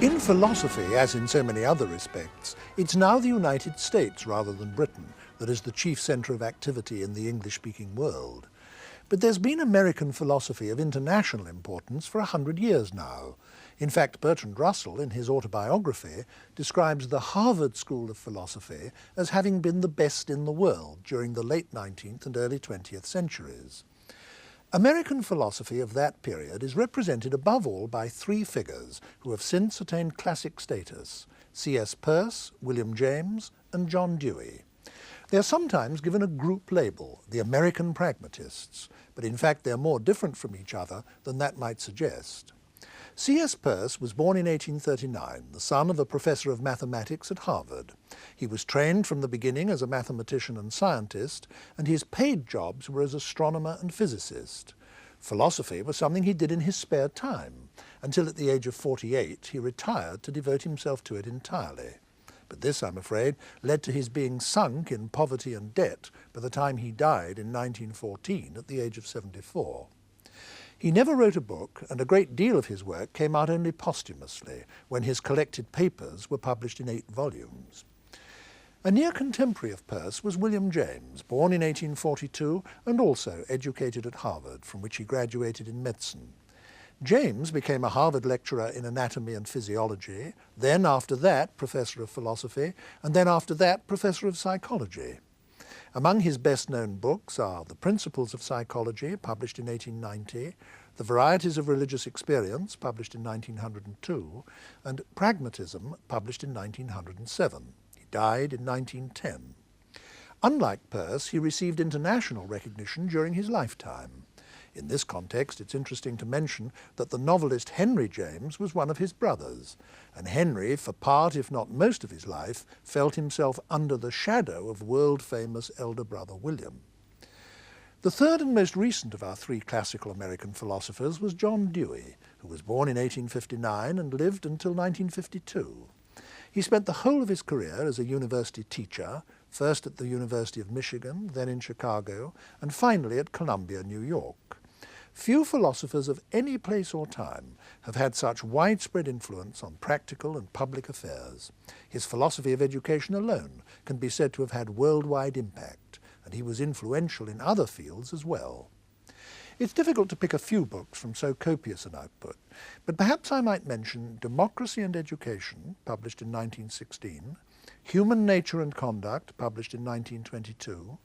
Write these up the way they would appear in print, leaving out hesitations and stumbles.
In philosophy, as in so many other respects, it's now the United States rather than Britain that is the chief centre of activity in the English-speaking world. But there's been American philosophy of international importance for 100 years now. In fact, Bertrand Russell, in his autobiography, describes the Harvard School of Philosophy as having been the best in the world during the late 19th and early 20th centuries. American philosophy of that period is represented above all by three figures who have since attained classic status: CS Peirce, William James, and John Dewey. They are sometimes given a group label, the American Pragmatists, but in fact they are more different from each other than that might suggest. CS Peirce was born in 1839, the son of a professor of mathematics at Harvard. He was trained from the beginning as a mathematician and scientist, and his paid jobs were as astronomer and physicist. Philosophy was something he did in his spare time, until at the age of 48 he retired to devote himself to it entirely. But this, I'm afraid, led to his being sunk in poverty and debt by the time he died in 1914 at the age of 74. He never wrote a book, and a great deal of his work came out only posthumously, when his collected papers were published in 8 volumes. A near contemporary of Peirce was William James, born in 1842 and also educated at Harvard, from which he graduated in medicine. James became a Harvard lecturer in anatomy and physiology, then after that professor of philosophy, and then after that professor of psychology. Among his best-known books are The Principles of Psychology, published in 1890, The Varieties of Religious Experience, published in 1902, and Pragmatism, published in 1907. He died in 1910. Unlike Peirce, he received international recognition during his lifetime. In this context, it's interesting to mention that the novelist Henry James was one of his brothers, and Henry, for part if not most of his life, felt himself under the shadow of world-famous elder brother William. The third and most recent of our 3 classical American philosophers was John Dewey, who was born in 1859 and lived until 1952. He spent the whole of his career as a university teacher, first at the University of Michigan, then in Chicago, and finally at Columbia, New York. Few philosophers of any place or time have had such widespread influence on practical and public affairs. His philosophy of education alone can be said to have had worldwide impact, and he was influential in other fields as well. It's difficult to pick a few books from so copious an output, but perhaps I might mention Democracy and Education, published in 1916, Human Nature and Conduct, published in 1922,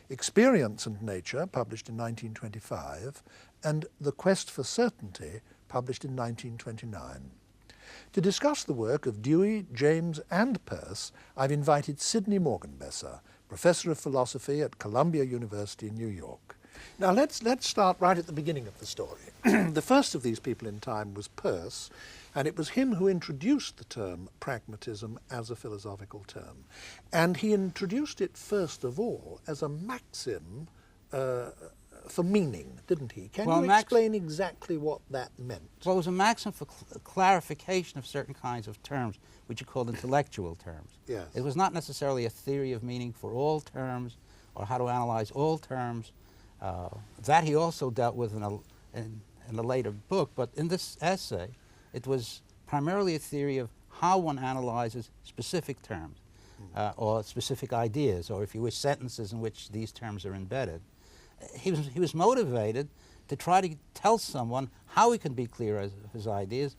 Experience and Nature, published in 1925, and The Quest for Certainty, published in 1929. To discuss the work of Dewey, James and Peirce, I've invited Sidney Morgenbesser, Professor of Philosophy at Columbia University in New York. Now let's start right at the beginning of the story. The first of these people in time was Peirce, and it was him who introduced the term pragmatism as a philosophical term. And he introduced it first of all as a maxim for meaning, didn't he? Can you explain exactly what that meant? Well, it was a maxim for clarification of certain kinds of terms, which he called intellectual terms. Yes. It was not necessarily a theory of meaning for all terms or how to analyze all terms. That he also dealt with in a later book, but in this essay, it was primarily a theory of how one analyzes specific terms or specific ideas, or if you wish, sentences in which these terms are embedded. He was motivated to try to tell someone how he can be clear of his ideas,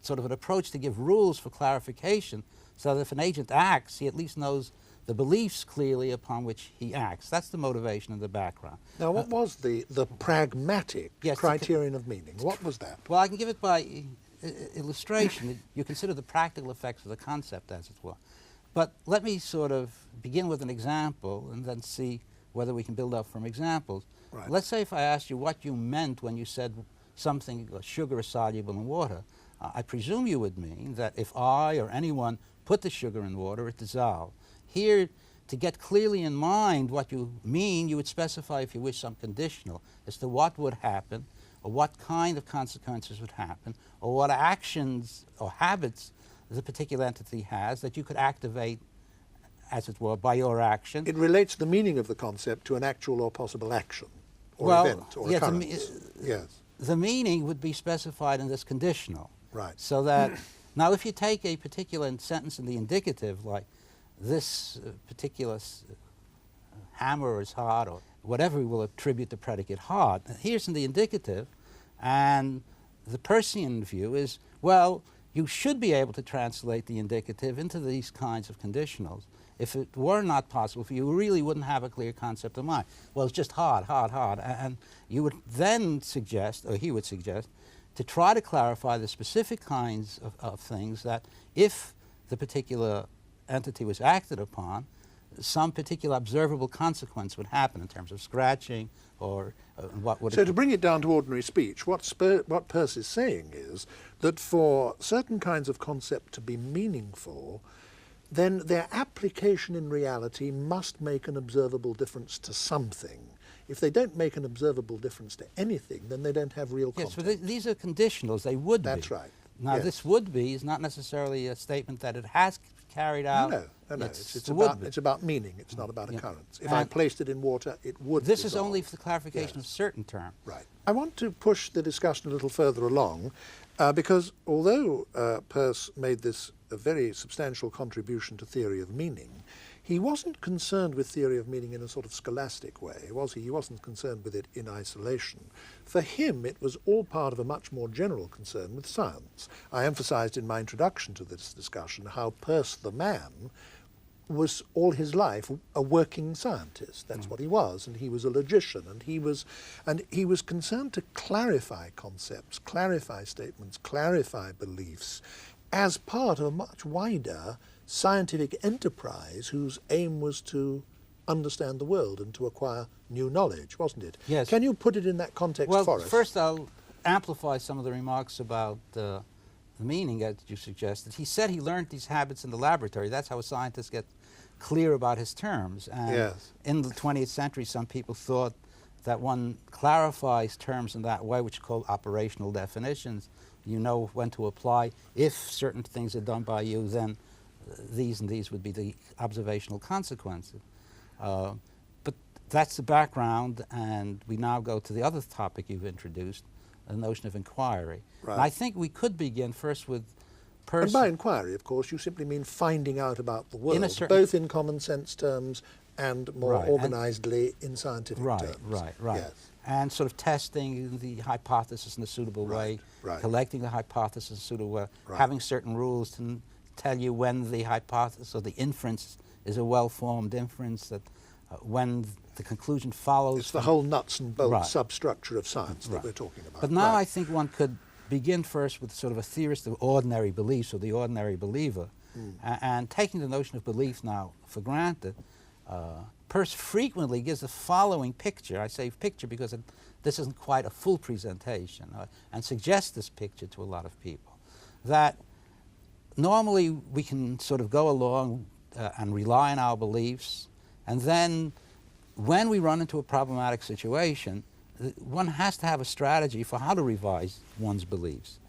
sort of an approach to give rules for clarification, so that if an agent acts, he at least knows the beliefs clearly upon which he acts. That's the motivation in the background. Now, what was the pragmatic criterion of meaning? What was that? Well, I can give it by illustration. You consider the practical effects of the concept, as it were. But let me sort of begin with an example and then see whether we can build up from examples. Right. Let's say if I asked you what you meant when you said something, sugar is soluble in water, I presume you would mean that if I or anyone put the sugar in water, it dissolved. Here, to get clearly in mind what you mean, you would specify, if you wish, some conditional as to what would happen, or what kind of consequences would happen, or what actions or habits the particular entity has that you could activate, as it were, by your action. It relates the meaning of the concept to an actual or possible action, or event, or occurrence. Yes. The meaning would be specified in this conditional. Right. So that Now, if you take a particular sentence in the indicative, like this particular hammer is hard, or whatever we will attribute the predicate hard, here's in the indicative, and the Peircean view is, well, you should be able to translate the indicative into these kinds of conditionals. If it were not possible for you, you really wouldn't have a clear concept of mind. Well, it's just hard, hard, hard. And you would then suggest, or he would suggest, to try to clarify the specific kinds of things that if the particular entity was acted upon, some particular observable consequence would happen in terms of scratching or what would... So to bring it down to ordinary speech, what Peirce is saying is that for certain kinds of concept to be meaningful, then their application in reality must make an observable difference to something. If they don't make an observable difference to anything, then they don't have real content. Yes, but these are conditionals. They would be. That's right. Now, yes. This would be is not necessarily a statement that it has carried out. No. It's about meaning. It's not about occurrence. If and I placed it in water, it would This dissolve. is only for the clarification of certain terms. Right. I want to push the discussion a little further along because although Peirce made this a very substantial contribution to theory of meaning, he wasn't concerned with theory of meaning in a sort of scholastic way, was he? He wasn't concerned with it in isolation. For him, it was all part of a much more general concern with science. I emphasized in my introduction to this discussion how Peirce the man was all his life a working scientist. That's what he was, and he was a logician, and he was concerned to clarify concepts, clarify statements, clarify beliefs as part of a much wider scientific enterprise whose aim was to understand the world and to acquire new knowledge, wasn't it? Yes. Can you put it in that context for us? Well, first I'll amplify some of the remarks about the meaning that you suggested. He said he learned these habits in the laboratory. That's how a scientist gets clear about his terms. And yes. In the 20th century, some people thought that one clarifies terms in that way, which are called operational definitions. You know when to apply. If certain things are done by you, then these and these would be the observational consequences. But that's the background, and we now go to the other topic you've introduced, the notion of inquiry. Right. And I think we could begin first with Peirce. And by inquiry, of course, you simply mean finding out about the world, both in common sense terms and more organizedly in scientific terms. Right. Yes. And sort of testing the hypothesis in a suitable way, collecting the hypothesis in a suitable way, having certain rules to tell you when the hypothesis or the inference is a well-formed inference, that when the conclusion follows. It's the whole nuts and bolts substructure of science that we're talking about. But now I think one could begin first with sort of a theorist of ordinary beliefs, or the ordinary believer, and taking the notion of belief now for granted. Peirce frequently gives the following picture. I say picture because this isn't quite a full presentation, and suggests this picture to a lot of people, that normally we can sort of go along and rely on our beliefs, and then when we run into a problematic situation, one has to have a strategy for how to revise one's beliefs.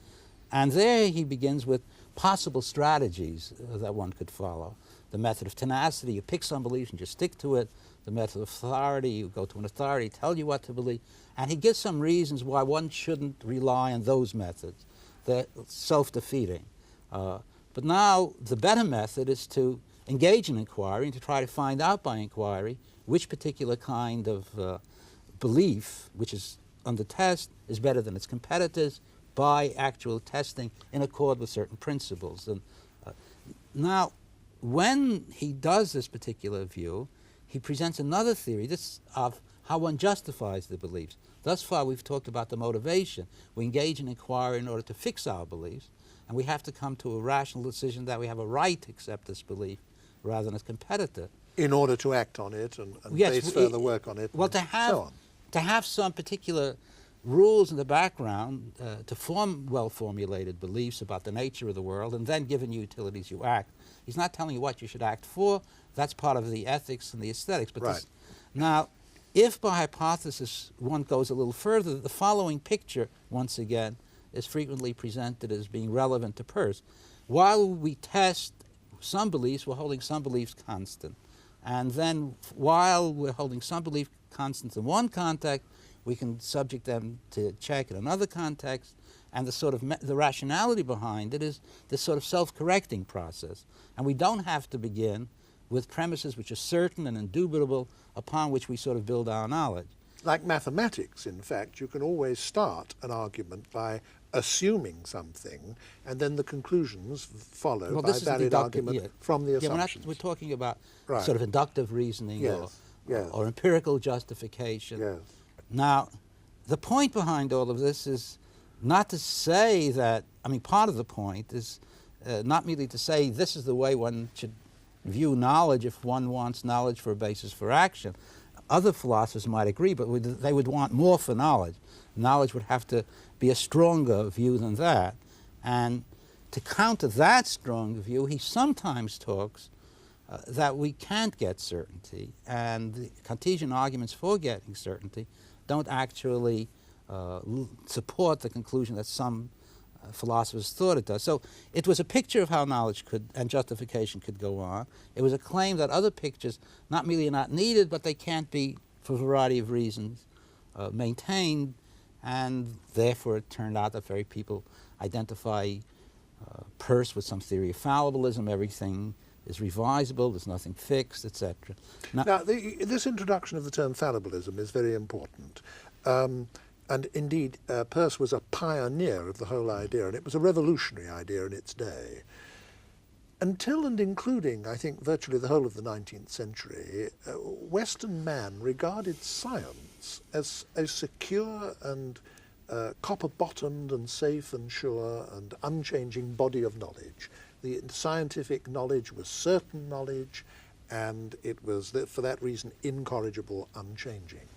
And there he begins with possible strategies that one could follow. The method of tenacity, you pick some beliefs and just stick to it. The method of authority, you go to an authority, tell you what to believe. And he gives some reasons why one shouldn't rely on those methods. They're self-defeating. But now the better method is to engage in inquiry and to try to find out by inquiry which particular kind of belief, which is under test, is better than its competitors by actual testing in accord with certain principles. And now, when he does this particular view, he presents another theory, this of how one justifies the beliefs. Thus far, we've talked about the motivation. We engage in inquiry in order to fix our beliefs, and we have to come to a rational decision that we have a right to accept this belief rather than as competitor. In order to act on it and base further work on it, well, to have some particular rules in the background to form well-formulated beliefs about the nature of the world, and then given utilities you act. He's not telling you what you should act for. That's part of the ethics and the aesthetics. But now, if by hypothesis one goes a little further, the following picture, once again, is frequently presented as being relevant to Peirce. While we test some beliefs, we're holding some beliefs constant. And then while we're holding some belief constant in one context, we can subject them to check in another context, and the sort of the rationality behind it is this sort of self-correcting process. And we don't have to begin with premises which are certain and indubitable upon which we sort of build our knowledge. Like mathematics, in fact, you can always start an argument by assuming something, and then the conclusions follow by valid argument from the assumptions. We're talking about sort of inductive reasoning or empirical justification. Yes. Now, the point behind all of this is not to say that, I mean, part of the point is not merely to say this is the way one should view knowledge if one wants knowledge for a basis for action. Other philosophers might agree, but they would want more for knowledge. Knowledge would have to be a stronger view than that. And to counter that stronger view, he sometimes talks that we can't get certainty, and the Cartesian arguments for getting certainty don't actually support the conclusion that some philosophers thought it does. So it was a picture of how knowledge could and justification could go on. It was a claim that other pictures not merely are not needed, but they can't be, for a variety of reasons, maintained, and therefore it turned out that very people identify Peirce with some theory of fallibilism. Everything is revisable, there's nothing fixed, etc. Now this introduction of the term fallibilism is very important. And indeed, Peirce was a pioneer of the whole idea, and it was a revolutionary idea in its day. Until and including, I think, virtually the whole of the 19th century, Western man regarded science as a secure and copper-bottomed and safe and sure and unchanging body of knowledge. The scientific knowledge was certain knowledge, and it was, for that reason, incorrigible, unchanging.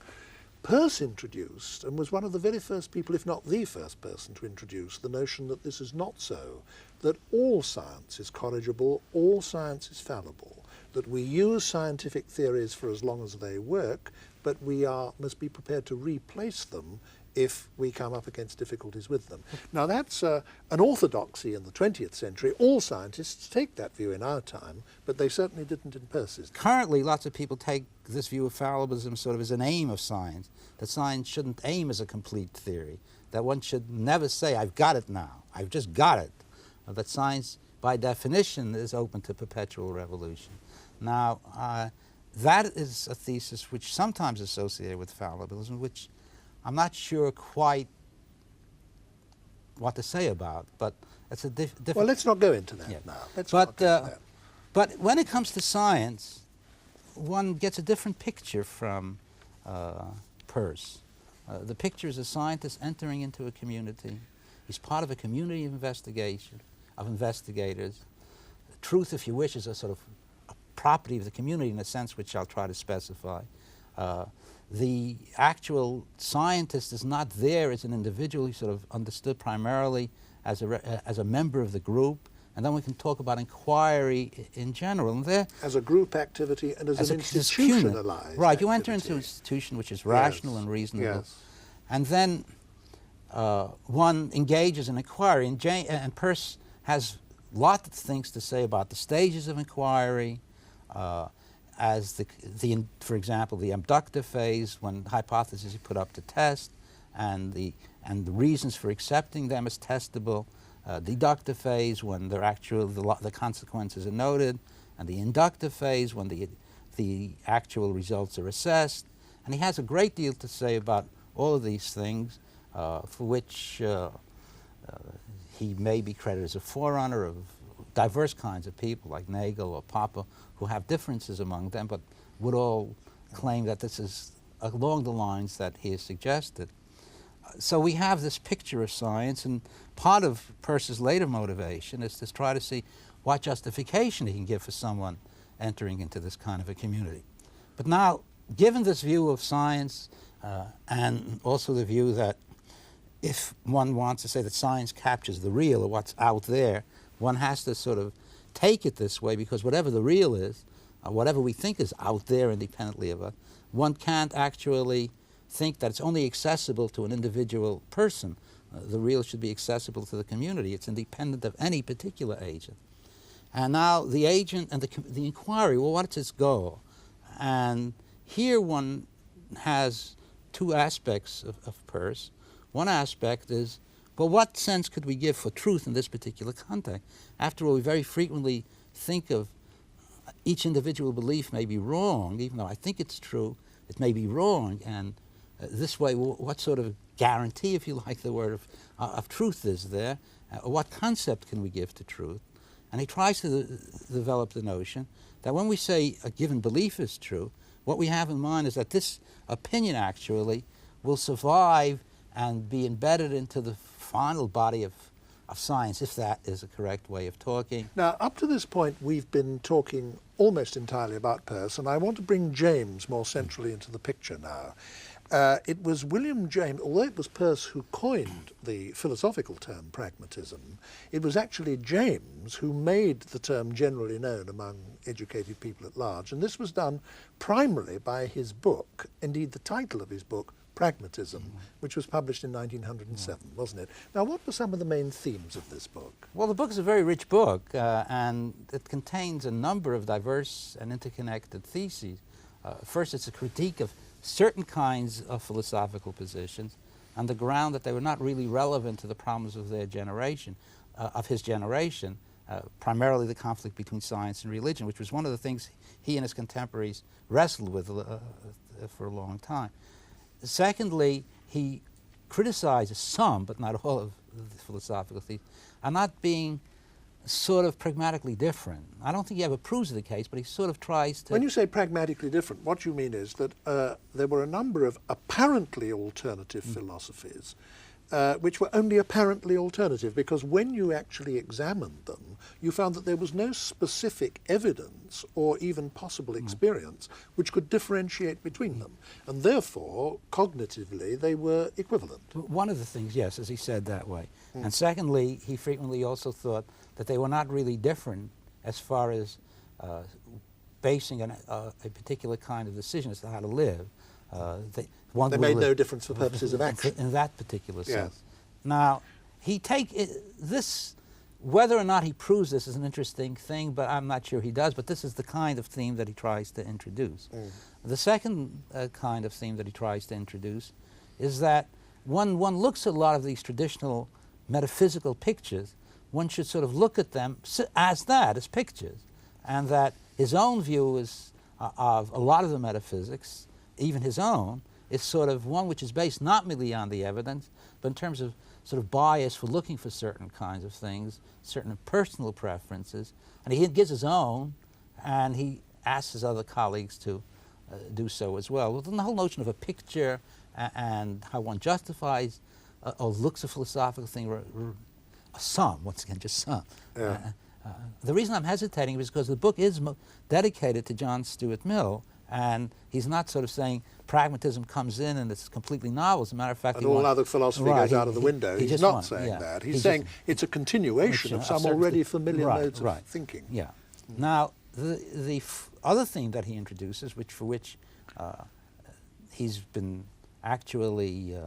Peirce introduced, and was one of the very first people, if not the first person to introduce, the notion that this is not so, that all science is corrigible, all science is fallible, that we use scientific theories for as long as they work, but we must be prepared to replace them if we come up against difficulties with them. Now that's an orthodoxy in the 20th century. All scientists take that view in our time, but they certainly didn't in Peirce's time. Currently, lots of people take this view of fallibilism sort of as an aim of science, that science shouldn't aim as a complete theory, that one should never say, I've got it now, I've just got it, that science, by definition, is open to perpetual revolution. Now, that is a thesis which sometimes is associated with fallibilism, which I'm not sure quite what to say about, but it's a different... Well, let's not go into that now. But when it comes to science, one gets a different picture from Peirce. The picture is a scientist entering into a community. He's part of a community of investigators. Truth, if you wish, is a sort of a property of the community in a sense which I'll try to specify. The actual scientist is not there as an individual. He's sort of understood primarily as a member of the group. And then we can talk about inquiry in general. And there, as a group activity and as an institutionalized right, you enter activity. into an institution which is rational and reasonable. Yes. And then one engages in inquiry. And Peirce has lots of things to say about the stages of inquiry, as for example, the inductive phase, when hypotheses are put up to test, and the reasons for accepting them as testable. Deductive phase, when they're the consequences are noted, and the inductive phase, when the actual results are assessed. And he has a great deal to say about all of these things, for which he may be credited as a forerunner of diverse kinds of people, like Nagel or Popper, who have differences among them, but would all claim that this is along the lines that he has suggested. So we have this picture of science, and part of Peirce's later motivation is to try to see what justification he can give for someone entering into this kind of a community. But now, given this view of science, and also the view that if one wants to say that science captures the real, or what's out there, one has to sort of take it this way, because whatever the real is, whatever we think is out there independently of us, one can't actually think that it's only accessible to an individual person. The real should be accessible to the community. It's independent of any particular agent. And now the agent and the inquiry, well, what's its goal? And here one has two aspects of Peirce. One aspect is, well, what sense could we give for truth in this particular context? After all, we very frequently think of each individual belief may be wrong, even though I think it's true, it may be wrong, and this way, what sort of guarantee, if you like the word, of truth is there? What concept can we give to truth? And he tries to develop the notion that when we say a given belief is true, what we have in mind is that this opinion actually will survive and be embedded into the final body of science, if that is a correct way of talking. Now, up to this point, we've been talking almost entirely about Peirce, and I want to bring James more centrally into the picture now. It was William James, although it was Peirce who coined the philosophical term pragmatism, it was actually James who made the term generally known among educated people at large, and this was done primarily by his book, indeed the title of his book, Pragmatism, which was published in 1907, wasn't it? Now, what were some of the main themes of this book? Well, the book is a very rich book, and it contains a number of diverse and interconnected theses. First, it's a critique of certain kinds of philosophical positions on the ground that they were not really relevant to the problems of their generation, of his generation, primarily the conflict between science and religion, which was one of the things he and his contemporaries wrestled with for a long time. Secondly, he criticizes some, but not all, of the philosophical theses, on not being sort of pragmatically different. I don't think he ever proves the case, but he sort of tries to... When you say pragmatically different, what you mean is that there were a number of apparently alternative philosophies which were only apparently alternative, because when you actually examined them, you found that there was no specific evidence or even possible experience which could differentiate between them, and therefore, cognitively, they were equivalent. One of the things, yes, as he said that way. And secondly, he frequently also thought that they were not really different as far as basing a particular kind of decision as to how to live. They made no difference for purposes of action. In that particular sense. Now, this, whether or not he proves this is an interesting thing, but I'm not sure he does, but this is the kind of theme that he tries to introduce. The second kind of theme that he tries to introduce is that one looks at a lot of these traditional metaphysical pictures, one should sort of look at them as pictures, and that his own view of a lot of the metaphysics, even his own, is sort of one which is based not merely on the evidence, but in terms of sort of bias for looking for certain kinds of things, certain personal preferences, and he gives his own, and he asks his other colleagues to do so as well. Well, the whole notion of a picture and how one justifies or looks a philosophical thing, once again, just some. The reason I'm hesitating is because the book is dedicated to John Stuart Mill, and he's not sort of saying pragmatism comes in and it's completely novel. As a matter of fact, and all other philosophy goes out of the window. He's not saying that. He's saying it's a continuation of some already familiar modes of thinking. Now, the other theme that he introduces, for which he's been actually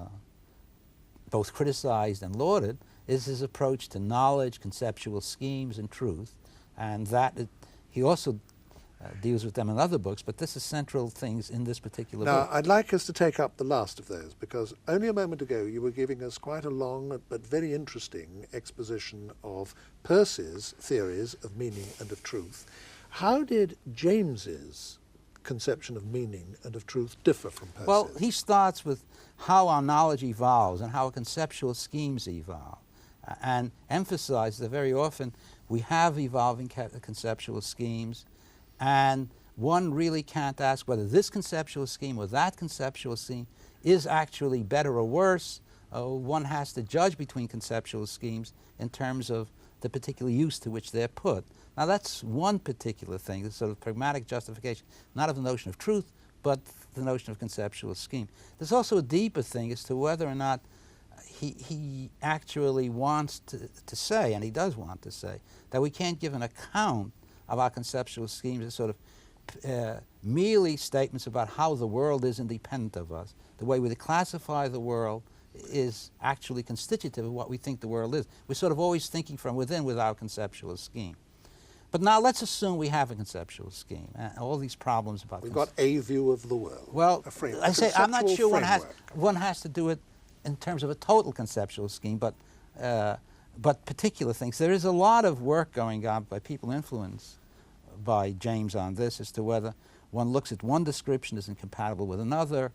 both criticized and lauded, is his approach to knowledge, conceptual schemes, and truth, and he also deals with them in other books, but this is central things in this particular book. Now, I'd like us to take up the last of those, because only a moment ago you were giving us quite a long but very interesting exposition of Peirce's theories of meaning and of truth. How did James's conception of meaning and of truth differ from Peirce's? Well, he starts with how our knowledge evolves and how conceptual schemes evolve, and emphasizes that very often we have evolving conceptual schemes, and one really can't ask whether this conceptual scheme or that conceptual scheme is actually better or worse. One has to judge between conceptual schemes in terms of the particular use to which they're put. Now, that's one particular thing, the sort of pragmatic justification, not of the notion of truth, but the notion of conceptual scheme. There's also a deeper thing as to whether or not he actually wants to say, and he does want to say, that we can't give an account of our conceptual schemes as sort of merely statements about how the world is independent of us. The way we classify the world is actually constitutive of what we think the world is. We're sort of always thinking from within with our conceptual scheme. But now let's assume we have a conceptual scheme. All these problems about We've got a view of the world. well, a framework, I say I'm not sure framework. one has to do it in terms of a total conceptual scheme, but particular things. There is a lot of work going on by people influenced by James on this as to whether one looks at one description as incompatible with another,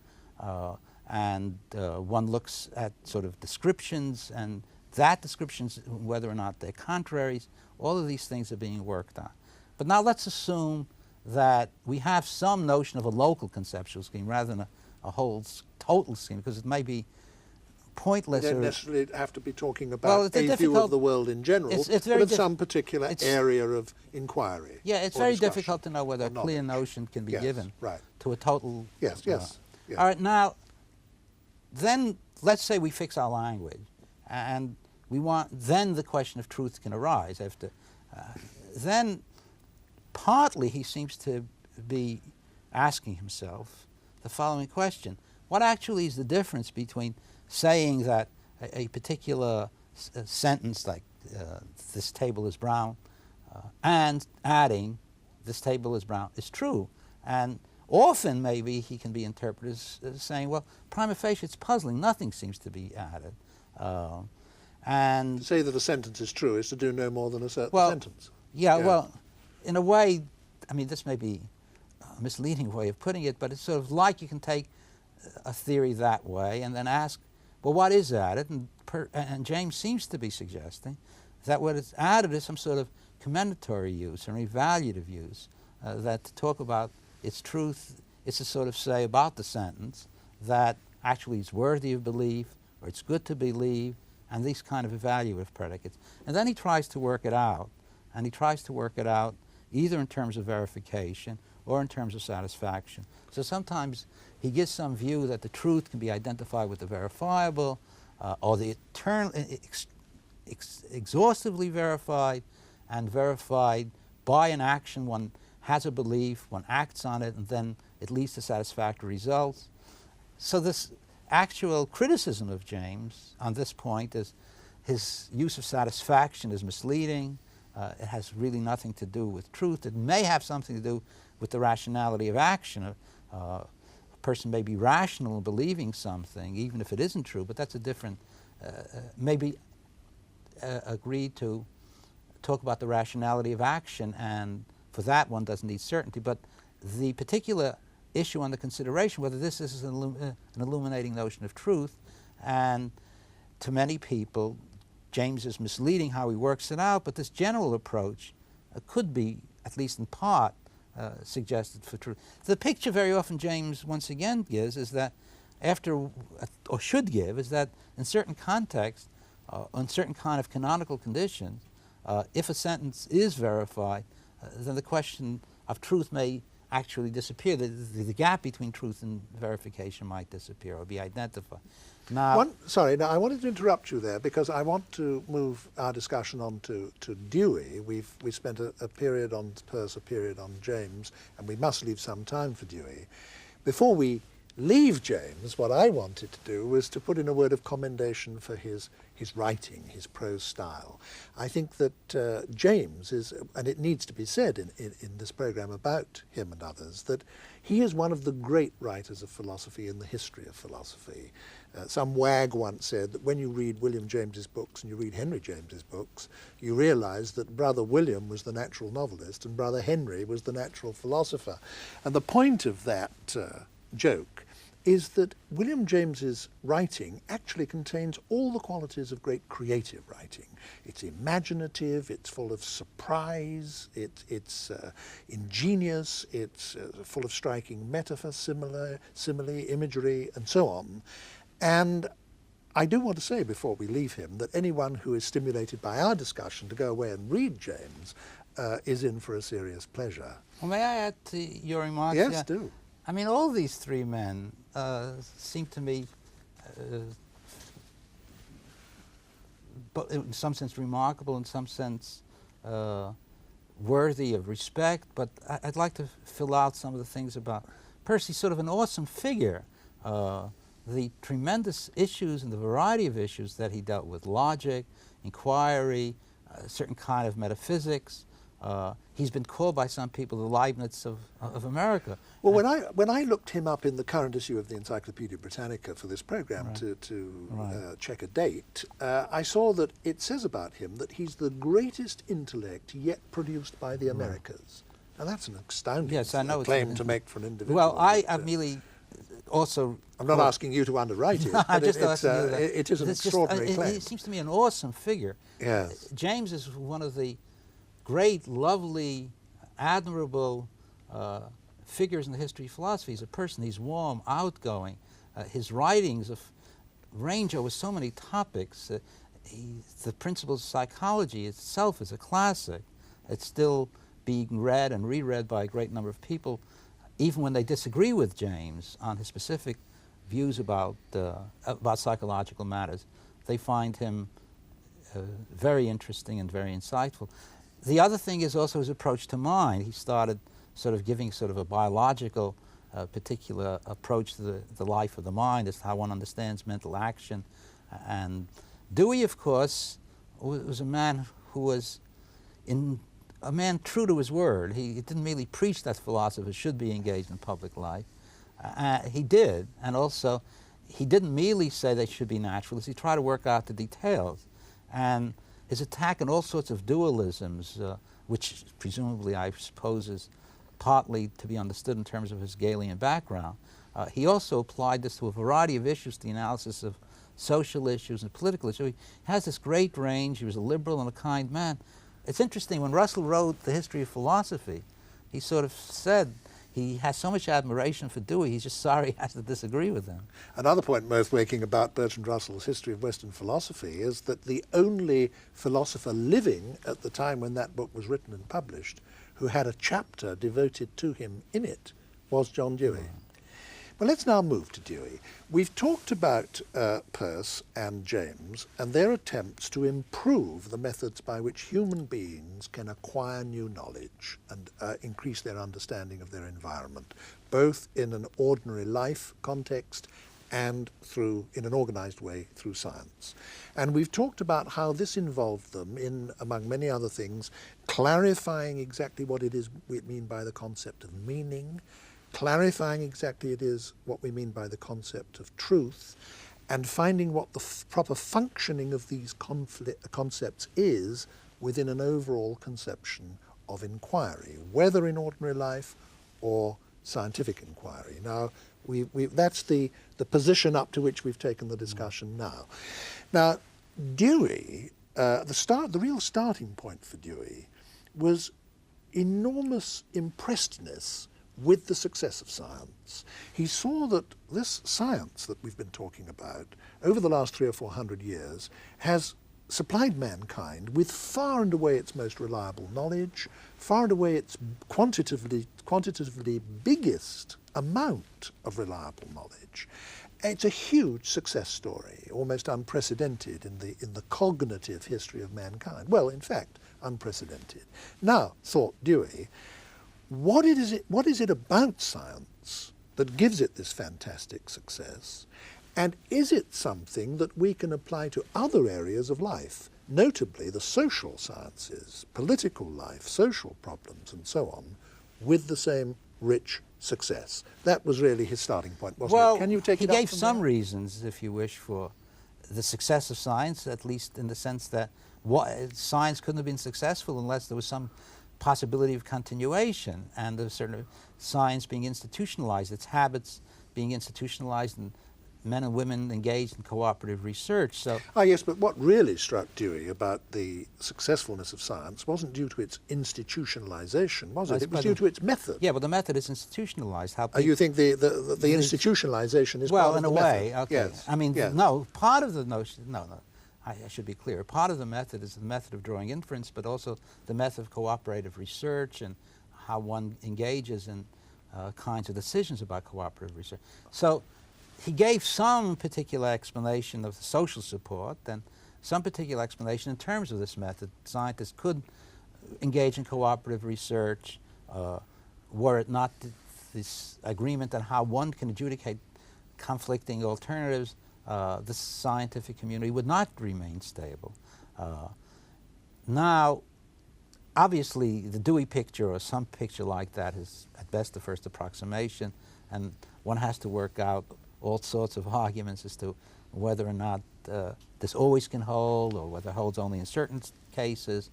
and one looks at sort of descriptions and that descriptions, whether or not they're contraries. All of these things are being worked on. But now let's assume that we have some notion of a local conceptual scheme rather than a whole total scheme, because it may be pointless. You don't necessarily have to be talking about Well, a view of the world in general, it's but of some particular area of inquiry. Yeah, it's very difficult to know whether a clear notion can be given right. to a total... Yes. All right, now, then let's say we fix our language, and then the question of truth can arise. Then partly he seems to be asking himself the following question: what actually is the difference between saying that a particular sentence like this table is brown and adding this table is brown is true? And often maybe he can be interpreted as saying, well, prima facie it's puzzling, nothing seems to be added. And to say that a sentence is true is to do no more than a certain sentence. Yeah, well, in a way, I mean, this may be a misleading way of putting it, but it's sort of like you can take a theory that way and then ask, well, what is added? And James seems to be suggesting that what is added is some sort of commendatory use or evaluative use, that to talk about its truth is to sort of say about the sentence that actually it's worthy of belief or it's good to believe, and these kind of evaluative predicates. And then he tries to work it out, and he tries to work it out either in terms of verification or in terms of satisfaction. So sometimes he gives some view that the truth can be identified with the verifiable, or the exhaustively verified and verified by an action. One has a belief, one acts on it, and then it leads to satisfactory results. So this actual criticism of James on this point is his use of satisfaction is misleading. It has really nothing to do with truth. It may have something to do with the rationality of action. A person may be rational in believing something, even if it isn't true, but that's a different, maybe agreed to talk about the rationality of action, and for that one doesn't need certainty. But the particular issue under consideration, whether this is an illuminating notion of truth, and to many people, James is misleading how he works it out, but this general approach could be, at least in part, suggested for truth. The picture very often James once again gives is that or should give, is that in certain contexts, on certain kind of canonical conditions, if a sentence is verified, then the question of truth may actually disappear. The gap between truth and verification might disappear or be identified. Now, now I wanted to interrupt you there because I want to move our discussion on to Dewey. We spent a period on Peirce, a period on James, and we must leave some time for Dewey. Before we leave James, what I wanted to do was to put in a word of commendation for his writing, his prose style. I think that James is, and it needs to be said in this program about him and others, that he is one of the great writers of philosophy in the history of philosophy. Some wag once said that when you read William James's books and you read Henry James's books, you realize that Brother William was the natural novelist and Brother Henry was the natural philosopher. And the point of that joke is that William James's writing actually contains all the qualities of great creative writing. It's imaginative, it's full of surprise, it's ingenious, it's full of striking metaphor, simile, imagery, and so on. And I do want to say before we leave him that anyone who is stimulated by our discussion to go away and read James is in for a serious pleasure. Well, may I add to your remarks? Yes, do. I mean, all these three men seem to me, but in some sense remarkable, in some sense worthy of respect. But I'd like to fill out some of the things about Peirce. He's sort of an awesome figure. The tremendous issues and the variety of issues that he dealt with, logic, inquiry, a certain kind of metaphysics, He's been called by some people the Leibniz of America. Well, when I looked him up in the current issue of the Encyclopedia Britannica for this program to check a date, I saw that it says about him that he's the greatest intellect yet produced by the Americas. Now that's an astounding claim to make for an individual. Well, I merely also... I'm not asking you to underwrite it, but it is an extraordinary claim. He seems to me an awesome figure. Yes. James is one of the great, lovely, admirable figures in the history of philosophy. He's a person, he's warm, outgoing. His writings range over so many topics. The Principles of Psychology itself is a classic. It's still being read and reread by a great number of people, even when they disagree with James on his specific views about psychological matters. They find him very interesting and very insightful. The other thing is also his approach to mind. He started sort of giving sort of a biological particular approach to the life of the mind as to how one understands mental action. And Dewey, of course, was a man who was a man true to his word. He didn't merely preach that philosophers should be engaged in public life. He did, and also he didn't merely say they should be naturalists. He tried to work out the details. And his attack on all sorts of dualisms, which presumably I suppose is partly to be understood in terms of his Galilean background, he also applied this to a variety of issues, the analysis of social issues and political issues. He has this great range. He was a liberal and a kind man. It's interesting, when Russell wrote The History of Philosophy, he sort of said he has so much admiration for Dewey, he's just sorry he has to disagree with him. Another point worth making about Bertrand Russell's History of Western Philosophy is that the only philosopher living at the time when that book was written and published who had a chapter devoted to him in it was John Dewey. Well, let's now move to Dewey. We've talked about Peirce and James and their attempts to improve the methods by which human beings can acquire new knowledge and increase their understanding of their environment, both in an ordinary life context and in an organized way through science. And we've talked about how this involved them in, among many other things, clarifying exactly what it is we mean by the concept of meaning, clarifying exactly what we mean by the concept of truth, and finding what the proper functioning of these concepts is within an overall conception of inquiry, whether in ordinary life or scientific inquiry. Now, that's the position up to which we've taken the discussion now. Now, Dewey, the real starting point for Dewey was enormous impressedness with the success of science. He saw that this science that we've been talking about over the last 300 or 400 years has supplied mankind with far and away its most reliable knowledge, far and away its quantitatively biggest amount of reliable knowledge. It's a huge success story, almost unprecedented in the cognitive history of mankind. Well, in fact, unprecedented. Now, thought Dewey, what is it about science that gives it this fantastic success? And is it something that we can apply to other areas of life, notably the social sciences, political life, social problems, and so on, with the same rich success? That was really his starting point, wasn't it? Can you take it up from there? He gave some reasons, if you wish, for the success of science, at least in the sense that science couldn't have been successful unless there was some possibility of continuation, and there's certainly science being institutionalized, its habits being institutionalized, and men and women engaged in cooperative research. So, yes, but what really struck Dewey about the successfulness of science wasn't due to its institutionalization, was it? It was due to its method. Yeah, but the method is institutionalized. You think the institutionalization is well, part in of a the way, method? okay. Yes. I mean, yes. no, part of the notion, no. I should be clear. Part of the method is the method of drawing inference, but also the method of cooperative research and how one engages in kinds of decisions about cooperative research. So he gave some particular explanation of the social support and some particular explanation in terms of this method. Scientists could engage in cooperative research were it not this agreement on how one can adjudicate conflicting alternatives. The scientific community would not remain stable. Now, obviously, the Dewey picture or some picture like that is at best the first approximation, and one has to work out all sorts of arguments as to whether or not this always can hold, or whether it holds only in certain cases,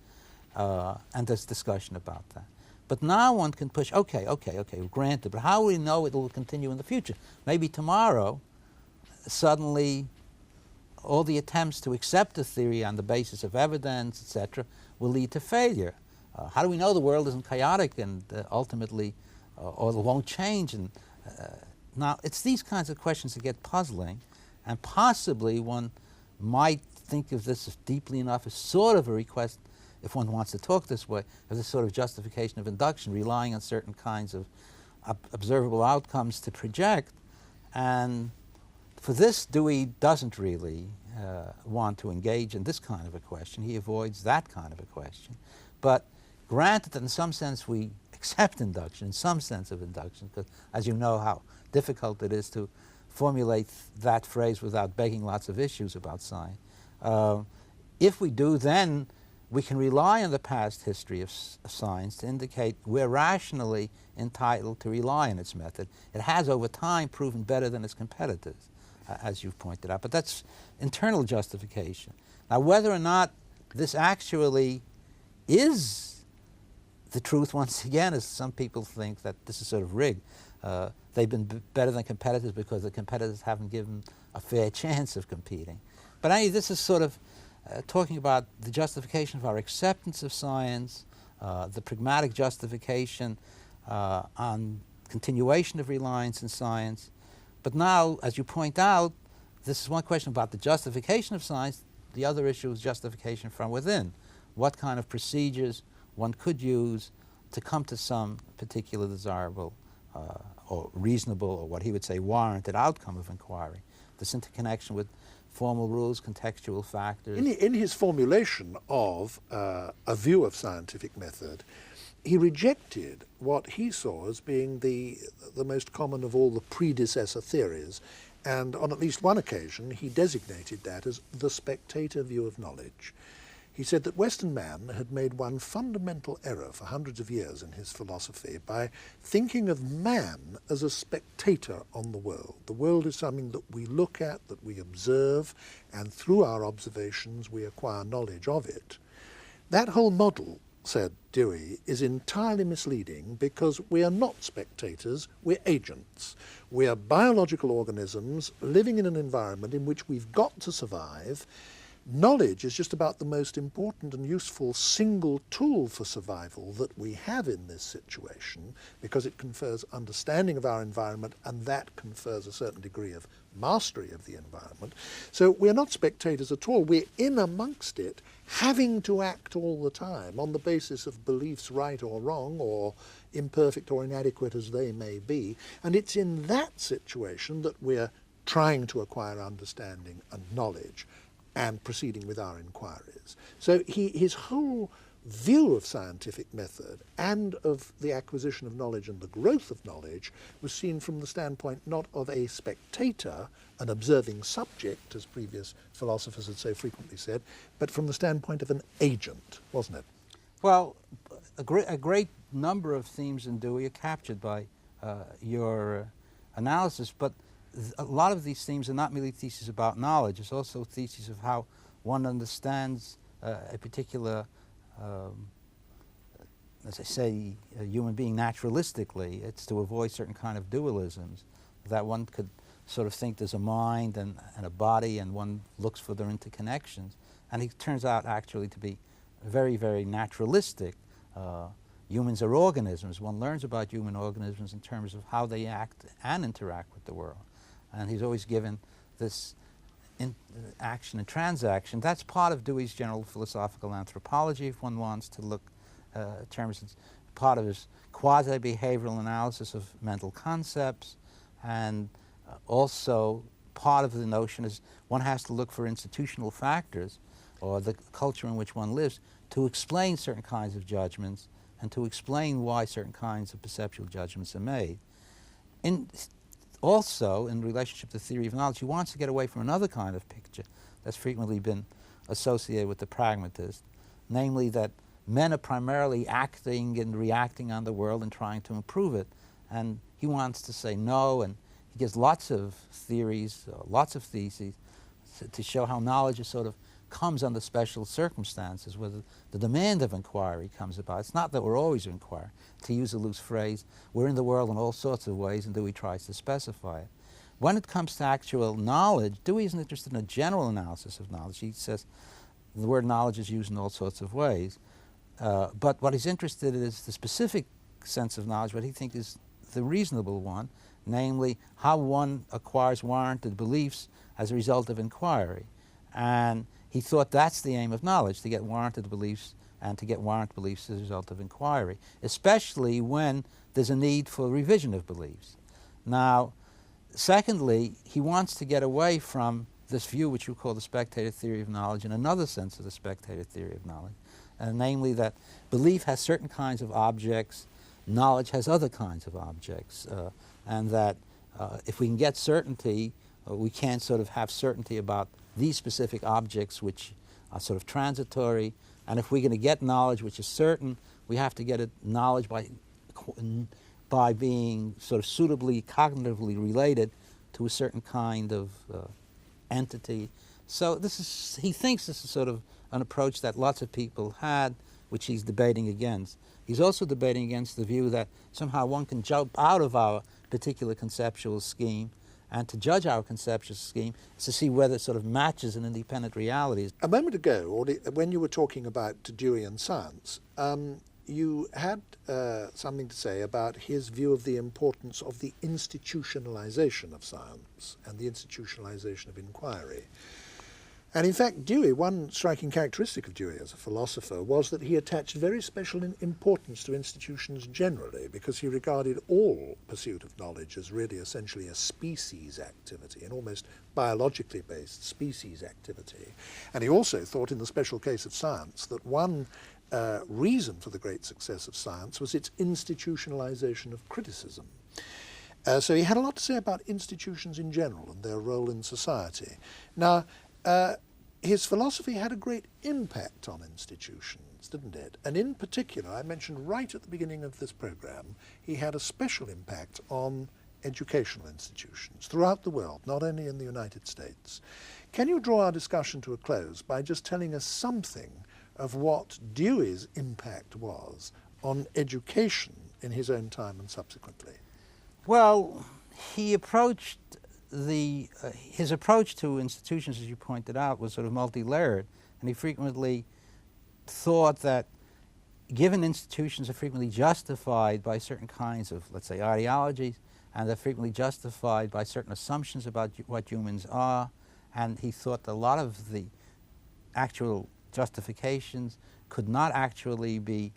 and there's discussion about that. But now one can push, okay, granted, but how do we know it will continue in the future? Maybe tomorrow, suddenly, all the attempts to accept a theory on the basis of evidence, etc., will lead to failure. How do we know the world isn't chaotic and ultimately, or it won't change? And now, it's these kinds of questions that get puzzling, and possibly one might think of this as deeply enough as sort of a request, if one wants to talk this way, as a sort of justification of induction, relying on certain kinds of observable outcomes to project. And for this, Dewey doesn't really want to engage in this kind of a question. He avoids that kind of a question. But granted that in some sense we accept induction, in some sense of induction, because as you know how difficult it is to formulate that phrase without begging lots of issues about science. If we do, then we can rely on the past history of science to indicate we're rationally entitled to rely on its method. It has over time proven better than its competitors, as you've pointed out, but that's internal justification. Now, whether or not this actually is the truth, once again, as some people think that this is sort of rigged. They've been better than competitors because the competitors haven't given a fair chance of competing. But anyway, this is sort of talking about the justification of our acceptance of science, the pragmatic justification on continuation of reliance in science. But now, as you point out, this is one question about the justification of science. The other issue is justification from within. What kind of procedures one could use to come to some particular desirable or reasonable, or what he would say warranted outcome of inquiry. This interconnection with formal rules, contextual factors. In his formulation of a view of scientific method, he rejected what he saw as being the most common of all the predecessor theories, and on at least one occasion he designated that as the spectator view of knowledge. He said that Western man had made one fundamental error for hundreds of years in his philosophy by thinking of man as a spectator on the world. The world is something that we look at, that we observe, and through our observations we acquire knowledge of it. That whole model, said Dewey, is entirely misleading because we are not spectators, we're agents. We are biological organisms living in an environment in which we've got to survive. Knowledge is just about the most important and useful single tool for survival that we have in this situation, because it confers understanding of our environment, and that confers a certain degree of mastery of the environment. So we're not spectators at all. We're in amongst it, having to act all the time on the basis of beliefs right or wrong, or imperfect or inadequate as they may be. And it's in that situation that we're trying to acquire understanding and knowledge and proceeding with our inquiries. So his whole view of scientific method and of the acquisition of knowledge and the growth of knowledge was seen from the standpoint not of a spectator, an observing subject, as previous philosophers had so frequently said, but from the standpoint of an agent, wasn't it? Well, a great number of themes in Dewey are captured by your analysis, but a lot of these themes are not merely theses about knowledge. It's also theses of how one understands a particular, as I say, a human being naturalistically. It's to avoid certain kind of dualisms, that one could sort of think there's a mind and a body, and one looks for their interconnections. And it turns out actually to be very, very naturalistic. Humans are organisms. One learns about human organisms in terms of how they act and interact with the world. And he's always given this action and transaction. That's part of Dewey's general philosophical anthropology, if one wants to look in terms of part of his quasi-behavioral analysis of mental concepts, and also part of the notion is one has to look for institutional factors, or the culture in which one lives, to explain certain kinds of judgments and to explain why certain kinds of perceptual judgments are made. Also, in relationship to the theory of knowledge, he wants to get away from another kind of picture that's frequently been associated with the pragmatist, namely that men are primarily acting and reacting on the world and trying to improve it. And he wants to say no, and he gives lots of theories, lots of theses, to show how knowledge is sort of comes under special circumstances, where the demand of inquiry comes about. It's not that we're always inquiring. To use a loose phrase, we're in the world in all sorts of ways, and Dewey tries to specify it. When it comes to actual knowledge, Dewey isn't interested in a general analysis of knowledge. He says the word knowledge is used in all sorts of ways, but what he's interested in is the specific sense of knowledge, what he thinks is the reasonable one, namely how one acquires warranted beliefs as a result of inquiry. And he thought that's the aim of knowledge, to get warranted beliefs and to get warranted beliefs as a result of inquiry, especially when there's a need for revision of beliefs. Now, secondly, he wants to get away from this view which you call the spectator theory of knowledge, in another sense of the spectator theory of knowledge, namely that belief has certain kinds of objects, knowledge has other kinds of objects, and that if we can get certainty, we can't sort of have certainty about these specific objects which are sort of transitory, and if we're going to get knowledge which is certain, we have to get it knowledge by being sort of suitably cognitively related to a certain kind of entity. So this is, he thinks this is sort of an approach that lots of people had, which he's debating against. He's also debating against the view that somehow one can jump out of our particular conceptual scheme, and to judge our conceptual scheme is to see whether it sort of matches an independent reality. A moment ago, when you were talking about Dewey and science, you had something to say about his view of the importance of the institutionalization of science and the institutionalization of inquiry. And in fact, Dewey, one striking characteristic of Dewey as a philosopher was that he attached very special importance to institutions generally, because he regarded all pursuit of knowledge as really essentially a species activity, an almost biologically based species activity. And he also thought, in the special case of science, that one reason for the great success of science was its institutionalization of criticism. So he had a lot to say about institutions in general and their role in society. Now, his philosophy had a great impact on institutions, didn't it? And in particular, I mentioned right at the beginning of this program, he had a special impact on educational institutions throughout the world, not only in the United States. Can you draw our discussion to a close by just telling us something of what Dewey's impact was on education in his own time and subsequently? Well, he approached his approach to institutions, as you pointed out, was sort of multi-layered, and he frequently thought that given institutions are frequently justified by certain kinds of, let's say, ideologies, and they're frequently justified by certain assumptions about what humans are, and he thought that a lot of the actual justifications could not actually be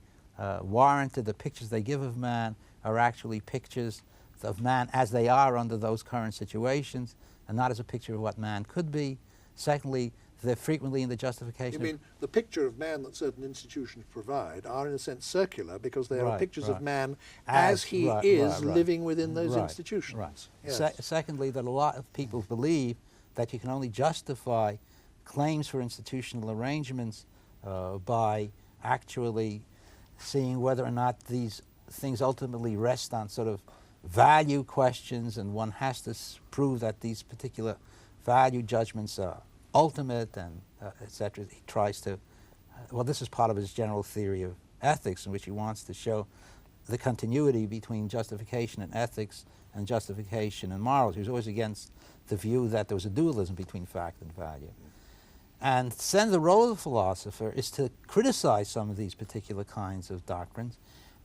warranted. The pictures they give of man are actually pictures of man as they are under those current situations, and not as a picture of what man could be. Secondly, they're frequently in the justification. You mean the picture of man that certain institutions provide are in a sense circular, because they are pictures of man as he is living within those institutions. Right. Yes. Secondly, that a lot of people believe that you can only justify claims for institutional arrangements by actually seeing whether or not these things ultimately rest on sort of value questions, and one has to prove that these particular value judgments are ultimate, and etc. He tries to, well, this is part of his general theory of ethics, in which he wants to show the continuity between justification and ethics and justification and morals. He was always against the view that there was a dualism between fact and value. And then the role of the philosopher is to criticize some of these particular kinds of doctrines,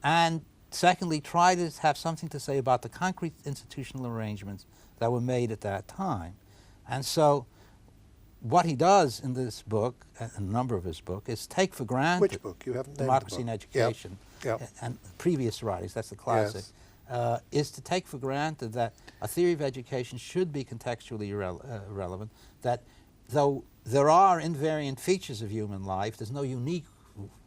and secondly, try to have something to say about the concrete institutional arrangements that were made at that time. And so what he does in this book, a number of his books, is take for granted— Which book? You haven't named Democracy the book. and Education, Yep. and previous writings, that's the classic, is to take for granted that a theory of education should be contextually relevant, that though there are invariant features of human life, there's no unique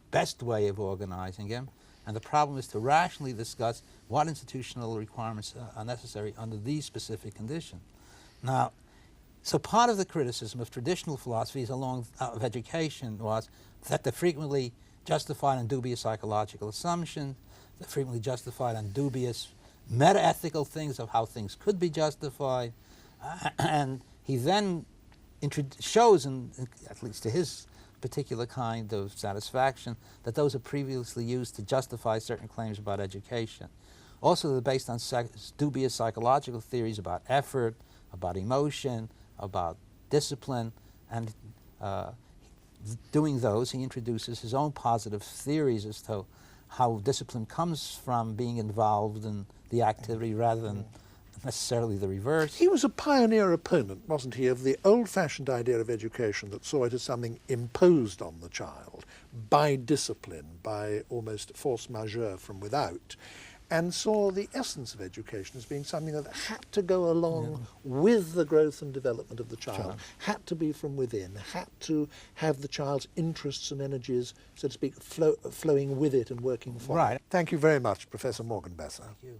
best way of organizing them. And the problem is to rationally discuss what institutional requirements are necessary under these specific conditions. Now, so part of the criticism of traditional philosophies of education was that they're frequently justified on dubious psychological assumptions. They're frequently justified on dubious meta-ethical things of how things could be justified. And he then shows, at least to his particular kind of satisfaction, that those are previously used to justify certain claims about education. Also, they're based on dubious psychological theories about effort, about emotion, about discipline, and doing those, he introduces his own positive theories as to how discipline comes from being involved in the activity rather than necessarily the reverse. He was a pioneer opponent, wasn't he, of the old-fashioned idea of education that saw it as something imposed on the child by discipline, by almost force majeure from without, and saw the essence of education as being something that had to go along with the growth and development of the child, had to be from within, had to have the child's interests and energies, so to speak, flowing with it and working for it. Right. Thank you very much, Professor Morgenbesser. Thank you.